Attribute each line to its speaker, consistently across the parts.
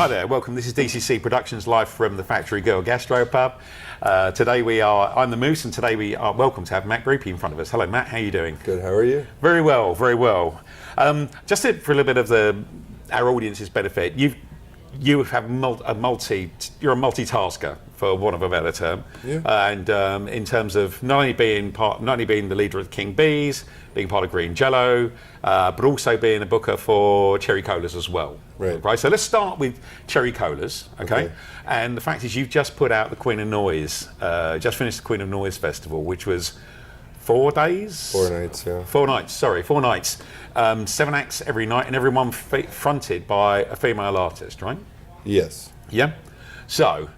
Speaker 1: Hi there, welcome. This is DCC Productions live from the Factory Gastropub. Today I'm the Moose, and today we are welcome to have Matt Groopie in front of us. Hello Matt, how are you doing?
Speaker 2: Good, how are you?
Speaker 1: Very well, very well. Just for a little bit of our audience's benefit, you're a multitasker, for want of a better term.
Speaker 2: Yeah.
Speaker 1: And in terms of not only being the leader of King Beez, being part of Green Jello, but also being a booker for Cherry Colas as well.
Speaker 2: Right.
Speaker 1: So let's start with Cherry Colas, okay? And the fact is, you've just put out the Queen of Noise, just finished the Queen of Noise Festival, which was 4 days?
Speaker 2: 4 nights, yeah.
Speaker 1: 4 nights, sorry, 4 nights. 7 acts every night, and everyone fronted by a female artist, right?
Speaker 2: Yes.
Speaker 1: Yeah. So,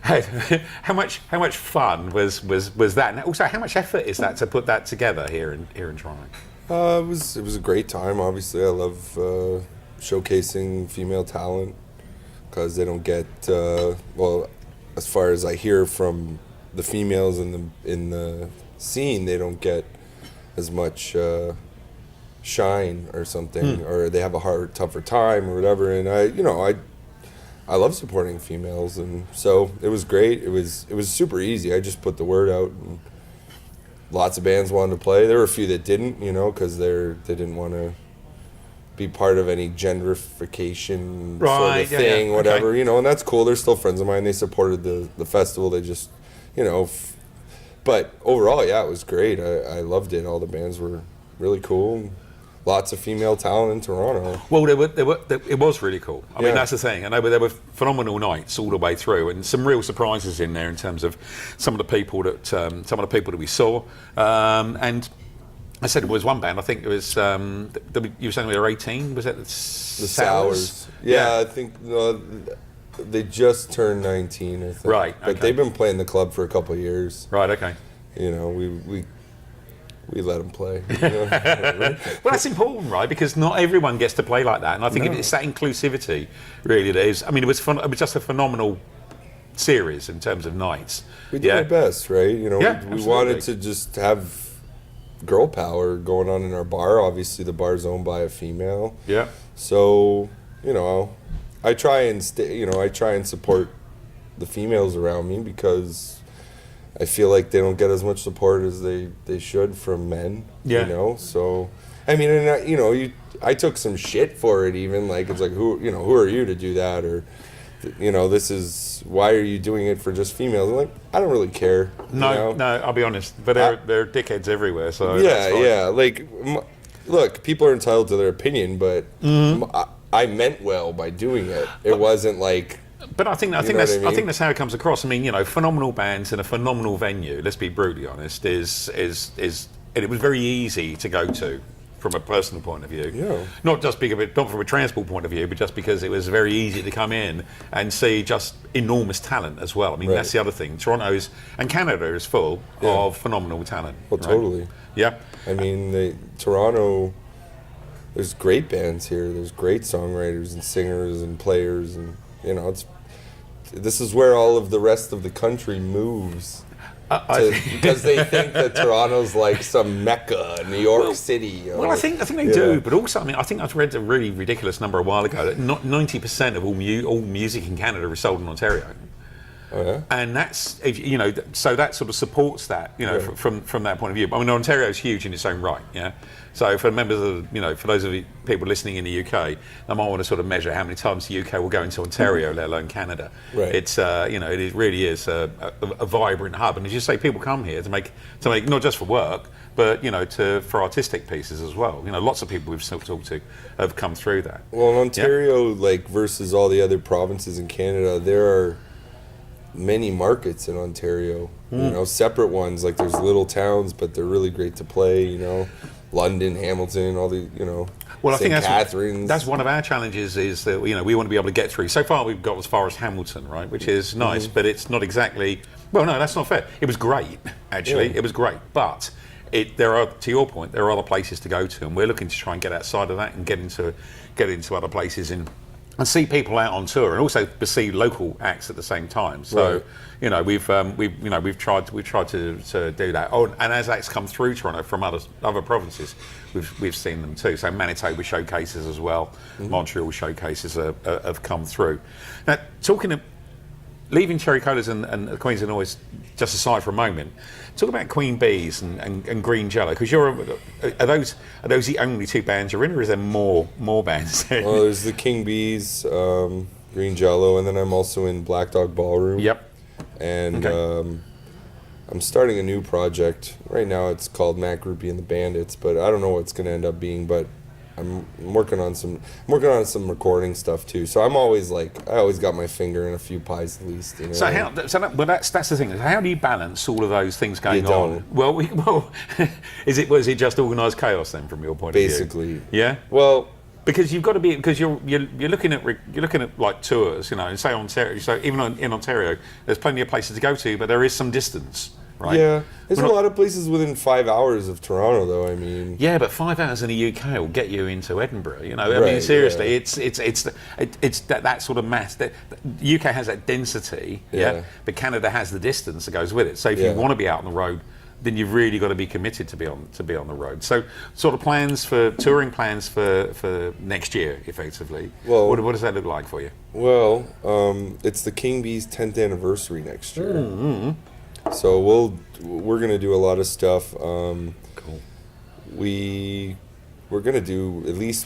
Speaker 1: how much fun was that? And also, how much effort is that to put that together here in Toronto?
Speaker 2: It was a great time. Obviously, I love showcasing female talent because they don't get well, as far as I hear from the females in the scene, they don't get as much shine or something, or they have a tougher time or whatever. And I love supporting females, and so it was great. It was super easy. I just put the word out, and lots of bands wanted to play. There were a few that didn't, because they didn't want to be part of any genderification sort of thing, whatever, and that's cool. They're still friends of mine. They supported the festival. They just, but overall, yeah, it was great. I loved it. All the bands were really cool. Lots of female talent in Toronto.
Speaker 1: Well, it was really cool. I mean, that's the thing. And there were phenomenal nights all the way through, and some real surprises in there in terms of some of the people that we saw. And I said it was one band. I think it was you were saying they were 18. Was it the Sours?
Speaker 2: Yeah, I think they just turned 19. I think.
Speaker 1: Right. Okay.
Speaker 2: But they've been playing the club for a couple of years.
Speaker 1: Right. Okay.
Speaker 2: We let them play.
Speaker 1: Well, that's important, right? Because not everyone gets to play like that, and I think it's that inclusivity, really. That is. I mean, it was just a phenomenal series in terms of nights.
Speaker 2: We did our best, right?
Speaker 1: We
Speaker 2: wanted to just have girl power going on in our bar. Obviously, the bar's owned by a female.
Speaker 1: Yeah.
Speaker 2: So, I try and support the females around me because I feel like they don't get as much support as they should from men. Yeah. So, I mean, and I took some shit for it. Even like it's like who are you to do that, or this is why are you doing it for just females? I'm like, I don't really care.
Speaker 1: No, I'll be honest, but there are dickheads everywhere. So
Speaker 2: yeah. Like, look, people are entitled to their opinion, but I meant well by doing it. It wasn't like.
Speaker 1: But I think that's how it comes across. I mean, phenomenal bands in a phenomenal venue. Let's be brutally honest. And it was very easy to go to from a personal point of view.
Speaker 2: Yeah.
Speaker 1: Not from a transport point of view, but just because it was very easy to come in and see just enormous talent as well. I mean, that's the other thing. And Canada is full of phenomenal talent.
Speaker 2: Well,
Speaker 1: right? Totally. Yeah.
Speaker 2: I mean, Toronto. There's great bands here. There's great songwriters and singers and players and. This is where all of the rest of the country moves because they think that Toronto's like some mecca, New York City.
Speaker 1: Well, I think they do, but also, I mean, I think I've read a really ridiculous number a while ago that 90% of all music in Canada is sold in Ontario.
Speaker 2: Oh, yeah?
Speaker 1: And that's, so that sort of supports that, from that point of view. I mean, Ontario is huge in its own right, yeah. So for members of, for those of you people listening in the UK, they might want to sort of measure how many times the UK will go into Ontario, let alone Canada.
Speaker 2: Right.
Speaker 1: It's, it really is a vibrant hub, and as you say, people come here to make not just for work, but for artistic pieces as well. Lots of people we've talked to have come through that.
Speaker 2: Well, in Ontario, versus all the other provinces in Canada, there are many markets in Ontario, separate ones. Like there's little towns, but they're really great to play, London, Hamilton, all the,
Speaker 1: well, I think
Speaker 2: Catharines.
Speaker 1: That's one of our challenges is that, we want to be able to get through. So far we've got as far as Hamilton, right, which is nice, but it's not exactly, well, no, that's not fair. It was great, actually. It was great, but to your point, there are other places to go to, and we're looking to try and get outside of that and get into other places in and see people out on tour, and also see local acts at the same time. So,
Speaker 2: Right.
Speaker 1: you know, we've tried to do that. Oh, and as acts come through Toronto from other provinces, we've seen them too. So Manitoba showcases as well, Montreal showcases have come through. Now, leaving Cherry Colas and Queens of Noise just aside for a moment, talk about Queen Beez and Green Jello, because are those the only two bands you're in, or is there more bands there?
Speaker 2: Well, there's the King Beez, Green Jello, and then I'm also in Black Dog Ballroom.
Speaker 1: Yep.
Speaker 2: And
Speaker 1: Okay.
Speaker 2: I'm starting a new project. Right now it's called Matt Groopie and the Bandits, but I don't know what it's going to end up being, but I'm working on some recording stuff too. So I always got my finger in a few pies at least. You know?
Speaker 1: Well, that's the thing. How do you balance all of those things going
Speaker 2: You
Speaker 1: on?
Speaker 2: don't.
Speaker 1: Well, is it just organised chaos then, from your point of view?
Speaker 2: Basically.
Speaker 1: Yeah.
Speaker 2: Well,
Speaker 1: because you've got to be, because you're looking at like tours, you know, and say Ontario. So even in Ontario, there's plenty of places to go to, but there is some distance, right?
Speaker 2: yeah, there's a lot of places within 5 hours of Toronto, though. I mean,
Speaker 1: Yeah, but 5 hours in the UK will get you into Edinburgh. You know, I mean,
Speaker 2: Right,
Speaker 1: seriously,
Speaker 2: yeah.
Speaker 1: it's that sort of mass. That the UK has that density,
Speaker 2: Yeah.
Speaker 1: but Canada has the distance that goes with it. So if
Speaker 2: Yeah.
Speaker 1: you want to be out on the road, then you've really got to be committed to be on the road. So, sort of touring plans for next year, effectively.
Speaker 2: Well-
Speaker 1: what does that look like for you?
Speaker 2: well, it's the King Beez 10th anniversary next year.
Speaker 1: Mm-hmm.
Speaker 2: So we're gonna do a lot of stuff.
Speaker 1: Cool.
Speaker 2: We're gonna do at least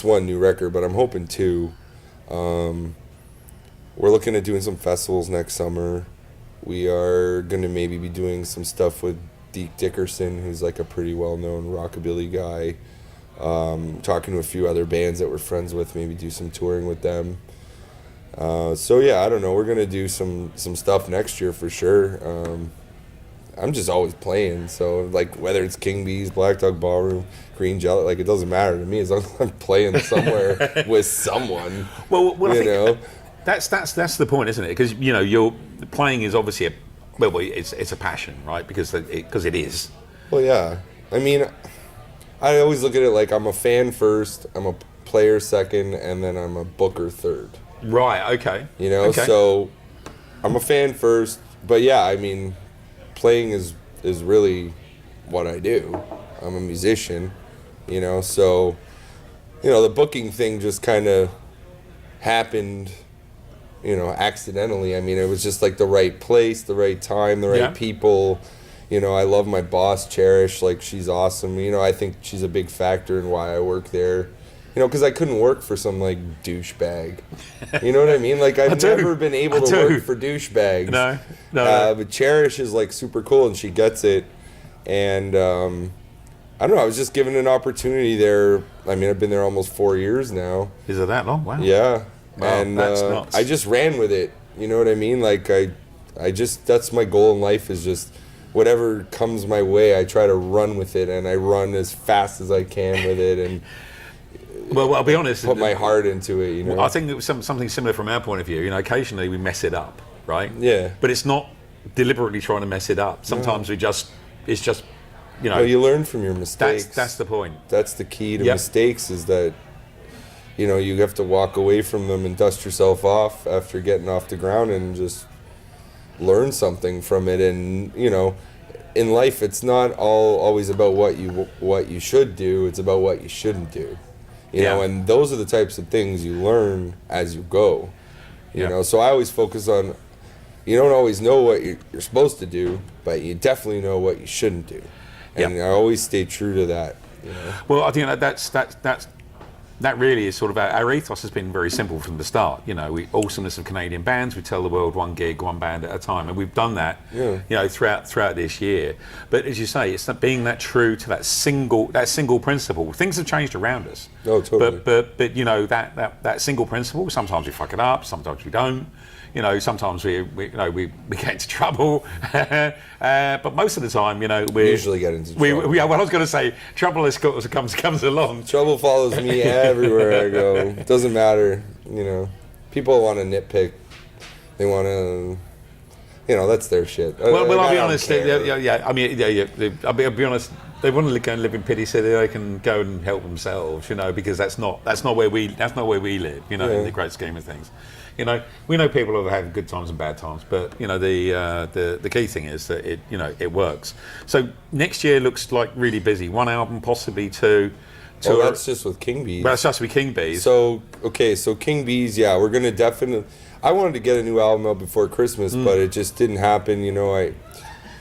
Speaker 2: one new record, but I'm hoping two. We're looking at doing some festivals next summer. We are gonna maybe be doing some stuff with Deke Dickerson, who's like a pretty well-known rockabilly guy. Talking to a few other bands that we're friends with, maybe do some touring with them. So yeah, I don't know. We're gonna do some stuff next year for sure. I'm just always playing, so like whether it's King Beez, Black Dog Ballroom, Green Jello, like it doesn't matter to me as long as I'm playing somewhere with someone.
Speaker 1: Well, I
Speaker 2: you
Speaker 1: think
Speaker 2: know,
Speaker 1: that's the point, isn't it? Because you know, your playing is obviously it's a passion, right? Because it is.
Speaker 2: well, yeah. I mean, I always look at it like I'm a fan first, I'm a player second, and then I'm a booker third.
Speaker 1: Right. Okay.
Speaker 2: You know,
Speaker 1: Okay.
Speaker 2: so I'm a fan first, but yeah, I mean, playing is really what I do. I'm a musician, you know, so, you know, the booking thing just kind of happened, you know, accidentally. I mean, it was just like the right place, the right time, the right
Speaker 1: Yeah.
Speaker 2: people. You know, I love my boss, Cherish, like she's awesome. You know, I think she's a big factor in why I work there. You know, because I couldn't work for some, like, douchebag. You know what I mean? Like, I've
Speaker 1: do.
Speaker 2: never been able
Speaker 1: I
Speaker 2: to
Speaker 1: do.
Speaker 2: work for douchebags.
Speaker 1: No.
Speaker 2: But Cherish is, like, super cool, and she gets it. And, I don't know, I was just given an opportunity there. I mean, I've been there almost 4 years now.
Speaker 1: Is it that long? Wow.
Speaker 2: Yeah.
Speaker 1: Wow,
Speaker 2: And
Speaker 1: that's nuts.
Speaker 2: I just ran with it. You know what I mean? Like, that's my goal in life is just whatever comes my way, I try to run with it, and I run as fast as I can with it. And
Speaker 1: Well, I'll be honest.
Speaker 2: put my heart into it, you know.
Speaker 1: I think it was something similar from our point of view. You know, occasionally we mess it up, right?
Speaker 2: Yeah.
Speaker 1: But it's not deliberately trying to mess it up. Sometimes it's just, you know.
Speaker 2: Well, you learn from your mistakes.
Speaker 1: That's the point.
Speaker 2: That's the key to
Speaker 1: Yep.
Speaker 2: mistakes is that, you know, you have to walk away from them and dust yourself off after getting off the ground and just learn something from it. And, you know, in life, it's not always about what you should do. It's about what you shouldn't do. You know, and those are the types of things you learn as you go. You know, so I always focus on, you don't always know what you're supposed to do, but you definitely know what you shouldn't do. And I always stay true to that. You know?
Speaker 1: Well, I think that really is sort of our ethos has been very simple from the start. You know, awesomeness of Canadian bands. We tell the world one gig, one band at a time, and we've done that.
Speaker 2: Yeah.
Speaker 1: You know, throughout this year. But as you say, it's not being that true to that single principle. Things have changed around us.
Speaker 2: Oh, totally.
Speaker 1: But you know that single principle. Sometimes we fuck it up. Sometimes we don't. You know, sometimes we get into trouble, but most of the time, you know, we
Speaker 2: usually get into trouble.
Speaker 1: Well, I was going to say, trouble comes along.
Speaker 2: Trouble follows me everywhere I go. It doesn't matter, you know. People want to nitpick. They want to, you know, that's their shit.
Speaker 1: Well, I'll be
Speaker 2: I don't
Speaker 1: honest.
Speaker 2: care.
Speaker 1: Yeah. I mean, I'll be honest. they want to go and live in Pity City. They can go and help themselves, because that's not where we live, in the great scheme of things. We know people who have had good times and bad times, but the key thing is that it works. So next year looks like really busy. One album, possibly two.
Speaker 2: Well, that's just with King Beez.
Speaker 1: Well, that's just with King Beez.
Speaker 2: So King Beez, yeah, we're gonna definitely. I wanted to get a new album out before Christmas, but it just didn't happen. The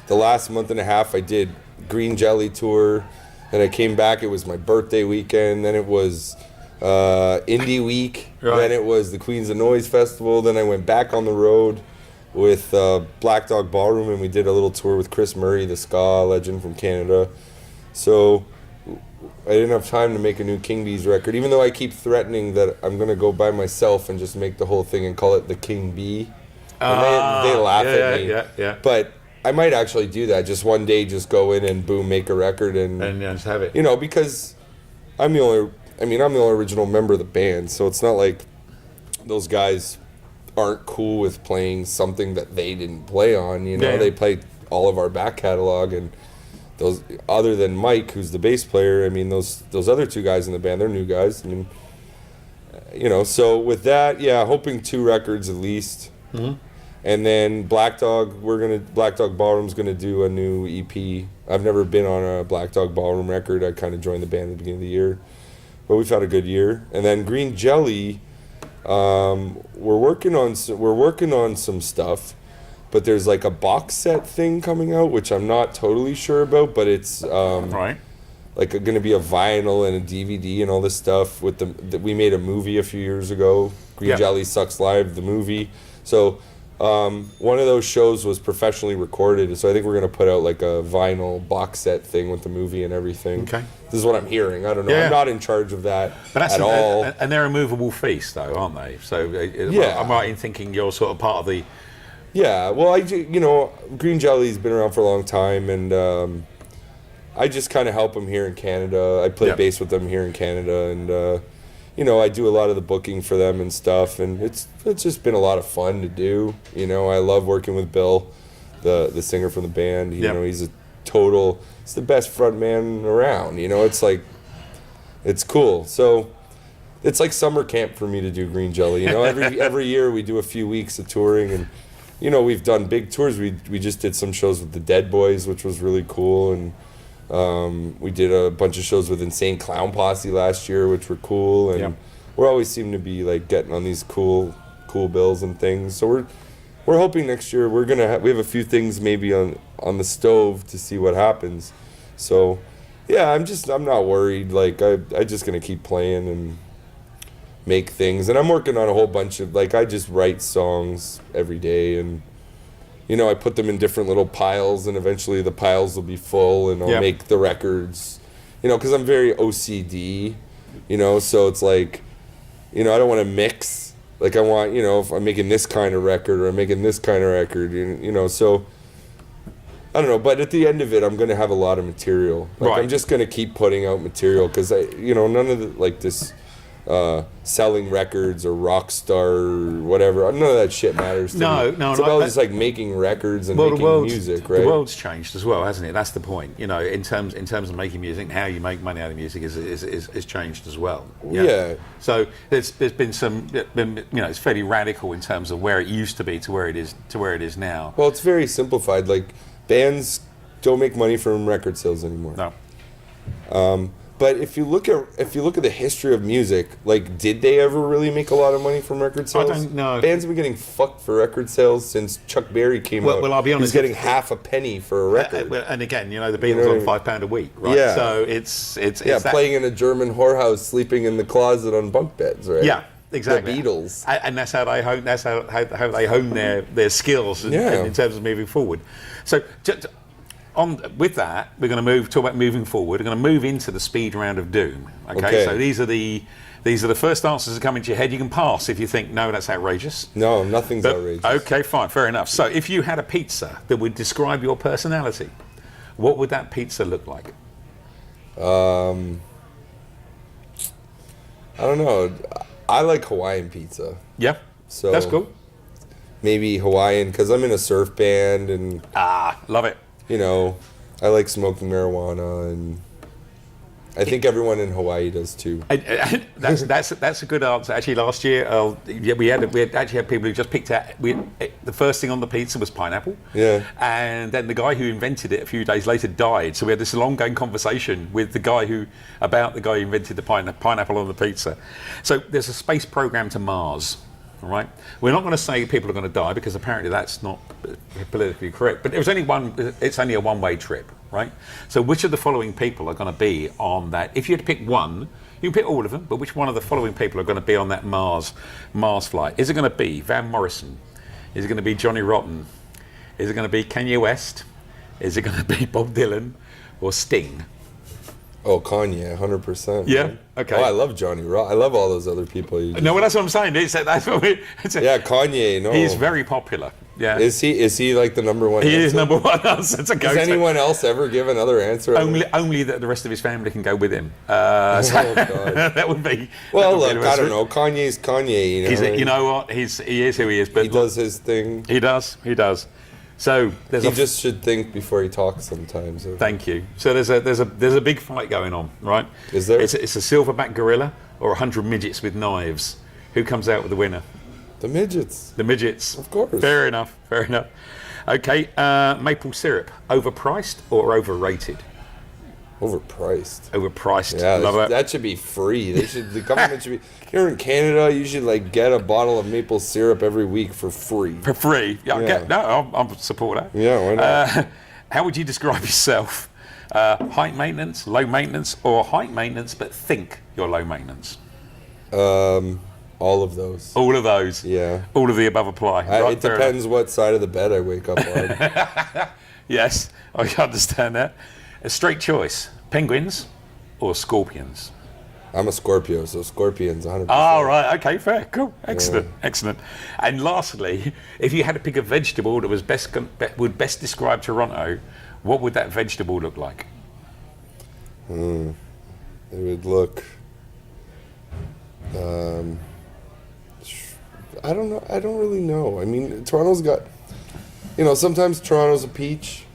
Speaker 2: last month and a half I did Green Jelly tour, and I came back. It was my birthday weekend. Then it was Indie Week. Right. Then it was the Queens of Noise Festival. Then I went back on the road with Black Dog Ballroom, and we did a little tour with Chris Murray, the ska legend from Canada. So I didn't have time to make a new King Beez record, even though I keep threatening that I'm going to go by myself and just make the whole thing and call it the King Bee. And they laugh at me.
Speaker 1: Yeah.
Speaker 2: But I might actually do that. Just one day, just go in and boom, make a record and
Speaker 1: just have it.
Speaker 2: Because I'm the only original member of the band, so it's not like those guys aren't cool with playing something that they didn't play on. They play all of our back catalog, and those, other than Mike, who's the bass player, those other two guys in the band, they're new guys. So with that, hoping 2 records at least. Mm-hmm. And then Black Dog Ballroom's gonna do a new EP. I've never been on a Black Dog Ballroom record. I kind of joined the band at the beginning of the year, but we've had a good year. And then Green Jelly, we're working on some stuff, but there's like a box set thing coming out, which I'm not totally sure about, but it's
Speaker 1: right.
Speaker 2: Like going to be a vinyl and a DVD and all this stuff. We made a movie a few years ago, Green Jelly Sucks Live, the movie. So one of those shows was professionally recorded, so I think we're going to put out like a vinyl box set thing with the movie and everything. Okay. This is what I'm hearing. I don't know. Yeah. I'm not in charge of that at all.
Speaker 1: And they're a movable feast, though, aren't they? So I'm right in thinking you're sort of part of the...
Speaker 2: Yeah, well, Green Jelly's been around for a long time, and I just kind of help them here in Canada. I play bass with them here in Canada, and I do a lot of the booking for them and stuff, and it's just been a lot of fun to do. I love working with Bill, the singer from the band. He's he's the best front man around. It's like, it's cool. So it's like summer camp for me to do Green Jelly. Every year we do a few weeks of touring, and we've done big tours. We just did some shows with the Dead Boys, which was really cool, and we did a bunch of shows with Insane Clown Posse last year, which were cool, and we always seem to be like getting on these cool bills and things. So we're hoping next year we have a few things maybe on the stove to see what happens. So I'm not worried. Like I just gonna keep playing and make things, and I'm working on a whole bunch of I just write songs every day, and I put them in different little piles, and eventually the piles will be full, and I'll make the records, because I'm very OCD, so it's like, I don't want to mix. Like I want, if I'm making this kind of record or I'm making this kind of record, so I don't know. But at the end of it, I'm going to have a lot of material. I'm just going to keep putting out material, because none of this selling records or rock star or whatever, none of that shit matters to me. It's about just making records and making music, right?
Speaker 1: The world's changed as well, hasn't it? That's the point. In terms of making music, and how you make money out of music is changed as well.
Speaker 2: Yeah.
Speaker 1: So there's been it's fairly radical in terms of where it used to be to where it is now.
Speaker 2: Well, it's very simplified. Like, bands don't make money from record sales anymore.
Speaker 1: No.
Speaker 2: But if you look at the history of music, did they ever really make a lot of money from record sales?
Speaker 1: I don't know.
Speaker 2: Bands have been getting fucked for record sales since Chuck Berry came out.
Speaker 1: Well, I'll be honest.
Speaker 2: He's getting half a penny for a record.
Speaker 1: And again, the Beatles on £5 a week, right?
Speaker 2: Yeah.
Speaker 1: So it's
Speaker 2: playing in a German whorehouse, sleeping in the closet on bunk beds, right?
Speaker 1: Yeah. Exactly.
Speaker 2: The Beatles.
Speaker 1: And that's how they hone. That's how they hone their skills in terms of moving forward. So. With that, we're going to talk about moving forward. We're going to move into the speed round of doom. Okay. So these are the first answers that come into your head. You can pass if you think, no, that's outrageous.
Speaker 2: No, nothing's outrageous.
Speaker 1: Okay, fine, fair enough. So if you had a pizza that would describe your personality, what would that pizza look like?
Speaker 2: I don't know. I like Hawaiian pizza.
Speaker 1: Yeah, so that's cool.
Speaker 2: Maybe Hawaiian, because I'm in a surf band, and
Speaker 1: love it.
Speaker 2: I like smoking marijuana, and I think everyone in Hawaii does too.
Speaker 1: That's a good answer. Actually, last year, we had actually had people who just picked out. The first thing on the pizza was pineapple.
Speaker 2: Yeah.
Speaker 1: And then the guy who invented it a few days later died. So we had this long-going conversation with the guy who invented the pineapple on the pizza. So there's a space program to Mars. All right. We're not going to say people are going to die because apparently that's not politically correct. But it's only a one-way trip, right? So which of the following people are going to be on that? If you had to pick one, you can pick all of them. But which one of the following people are going to be on that Mars flight? Is it going to be Van Morrison? Is it going to be Johnny Rotten? Is it going to be Kanye West? Is it going to be Bob Dylan or Sting?
Speaker 2: Oh, Kanye, 100%.
Speaker 1: Yeah.
Speaker 2: Man.
Speaker 1: Okay.
Speaker 2: Oh, I love Johnny Rock. I love all those other people.
Speaker 1: No, well, that's what I'm saying.
Speaker 2: Yeah, Kanye. No,
Speaker 1: he's very popular. Yeah.
Speaker 2: Is he like the number one?
Speaker 1: He
Speaker 2: answer?
Speaker 1: is number one answer. It's a
Speaker 2: Does anyone else ever give another answer?
Speaker 1: Only that the rest of his family can go with him.
Speaker 2: Oh, God.
Speaker 1: That would be.
Speaker 2: Well, look, I don't know. Kanye's Kanye.
Speaker 1: You know what? He is who he is. But
Speaker 2: he does his thing.
Speaker 1: He does. So
Speaker 2: he just should think before he talks sometimes.
Speaker 1: Thank you. So there's a big fight going on, right?
Speaker 2: Is there?
Speaker 1: It's a silverback gorilla or 100 midgets with knives. Who comes out with the winner?
Speaker 2: The midgets.
Speaker 1: The midgets.
Speaker 2: Of course.
Speaker 1: Fair enough. Okay. Maple syrup, overpriced or overrated? Overpriced.
Speaker 2: Yeah,
Speaker 1: Love it.
Speaker 2: that should be free. The government should be. Here in Canada, you should like get a bottle of maple syrup every week for free.
Speaker 1: For free? Yeah. I'll support that.
Speaker 2: Yeah, why not?
Speaker 1: How would you describe yourself? High maintenance, low maintenance, or high maintenance but think you're low maintenance?
Speaker 2: All of those.
Speaker 1: All of those.
Speaker 2: Yeah.
Speaker 1: All of the above apply. Right,
Speaker 2: it depends what side of the bed I wake up on.
Speaker 1: Yes, I understand that. A straight choice: penguins or scorpions?
Speaker 2: I'm a Scorpio, so scorpions 100%.
Speaker 1: Oh, right. Okay, fair. Cool. Excellent. And lastly, if you had to pick a vegetable that would best describe Toronto, what would that vegetable look like?
Speaker 2: It would look... I don't know. I don't really know. I mean, Toronto's got... sometimes Toronto's a peach.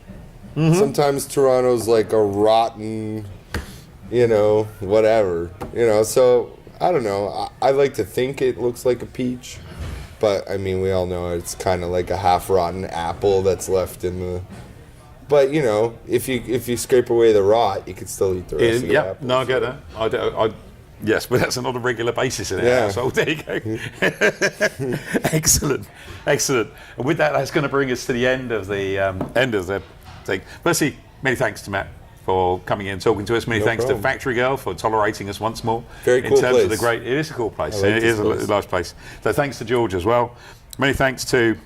Speaker 2: Mm-hmm. Sometimes Toronto's like a rotten... whatever. So I don't know. I like to think it looks like a peach, but I mean, we all know it's kind of like a half-rotten apple that's left in the. But if you scrape away the rot, you can still eat the rest of the apple.
Speaker 1: No, I get that. Yes, but that's not a regular basis in our household. There you go. Excellent. And with that, that's going to bring us to the end of the thing. Firstly, many thanks to Matt for coming in and talking to us. Many thanks to Factory Girl for tolerating us once more.
Speaker 2: Very cool place.
Speaker 1: It is a cool place.
Speaker 2: Like
Speaker 1: it is a large place. So thanks to George as well. Many thanks to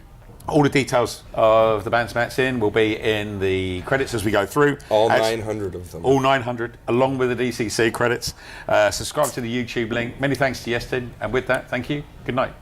Speaker 1: all the details of the bands Matt's in will be in the credits as we go through.
Speaker 2: All 900 of them.
Speaker 1: All 900, along with the DCC credits. Subscribe to the YouTube link. Many thanks to Yestin. And with that, thank you. Good night.